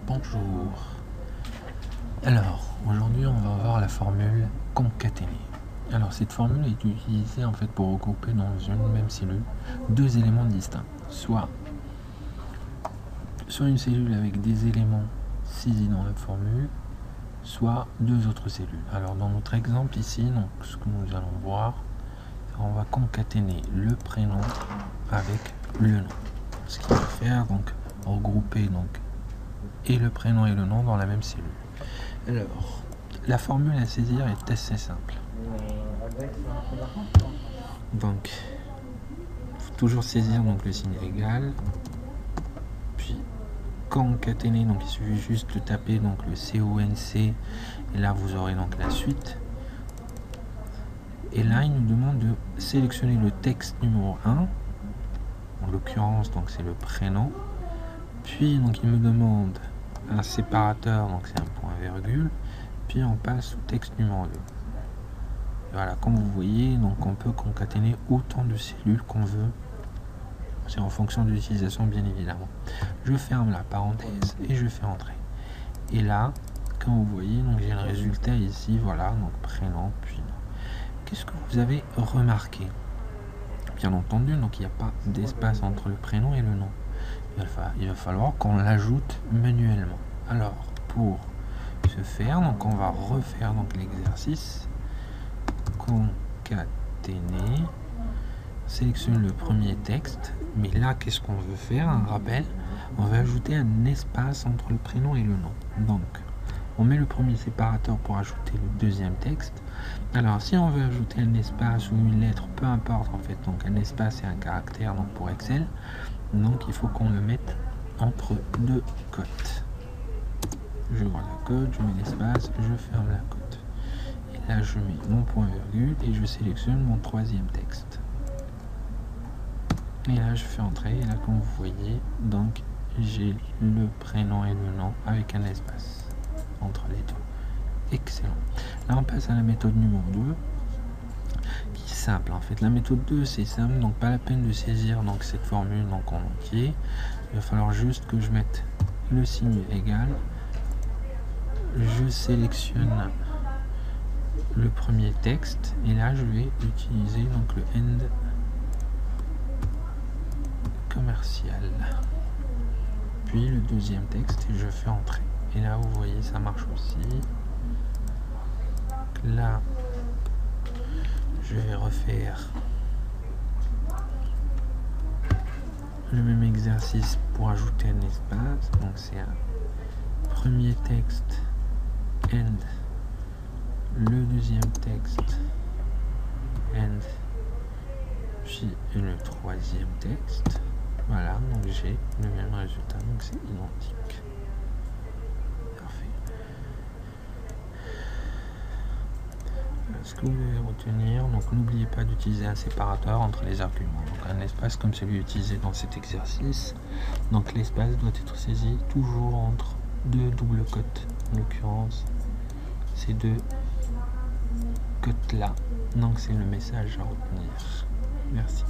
Bonjour. Alors, aujourd'hui, on va voir la formule concaténée. Alors, cette formule est utilisée en fait pour regrouper dans une même cellule deux éléments distincts, soit une cellule avec des éléments saisis dans la formule, soit deux autres cellules. Alors, dans notre exemple ici, donc ce que nous allons voir, on va concaténer le prénom avec le nom. Ce qui va faire donc regrouper donc et le prénom et le nom dans la même cellule. Alors, la formule à saisir est assez simple. Donc, il faut toujours saisir donc le signe égal, puis concaténer, donc il suffit juste de taper donc le CONC, et là vous aurez donc la suite. Et là, il nous demande de sélectionner le texte numéro 1, en l'occurrence donc c'est le prénom, puis donc il me demande un séparateur, donc c'est un point virgule, puis on passe au texte numéro 2. Voilà, comme vous voyez, donc on peut concaténer autant de cellules qu'on veut. C'est en fonction de l'utilisation, bien évidemment. Je ferme la parenthèse et je fais entrer. Et là, comme vous voyez, donc j'ai le résultat ici, voilà, donc prénom, puis nom. Qu'est-ce que vous avez remarqué? Bien entendu, donc il n'y a pas d'espace entre le prénom et le nom. Il va falloir qu'on l'ajoute manuellement. Alors, pour ce faire, donc on va refaire donc l'exercice. Concaténer, sélectionne le premier texte, mais là qu'est-ce qu'on veut faire? Un rappel, on va ajouter un espace entre le prénom et le nom. Donc on met le premier séparateur pour ajouter le deuxième texte. Alors si on veut ajouter un espace ou une lettre, peu importe en fait, donc un espace et un caractère, donc pour Excel, donc il faut qu'on le mette entre deux cotes. Je vois la cote, je mets l'espace, je ferme la cote. Et là je mets mon point virgule et je sélectionne mon troisième texte. Et là je fais entrer, et là comme vous voyez, donc j'ai le prénom et le nom avec un espace entre les deux. Excellent. Là on passe à la méthode numéro 2 qui est simple en fait. La méthode 2 c'est simple, donc pas la peine de saisir donc cette formule donc en entier. Il va falloir juste que je mette le signe égal, je sélectionne le premier texte et là je vais utiliser donc le end commercial, puis le deuxième texte et je fais entrer. Et là vous voyez ça marche aussi. Là je vais refaire le même exercice pour ajouter un espace, donc c'est un premier texte end, le deuxième texte end, puis le troisième texte. Voilà, donc j'ai le même résultat, donc c'est identique. Parfait. Ce que vous devez retenir, donc n'oubliez pas d'utiliser un séparateur entre les arguments, donc un espace comme celui utilisé dans cet exercice. Donc l'espace doit être saisi toujours entre deux doubles cotes, en l'occurrence ces deux cotes là, donc c'est le message à retenir. Merci.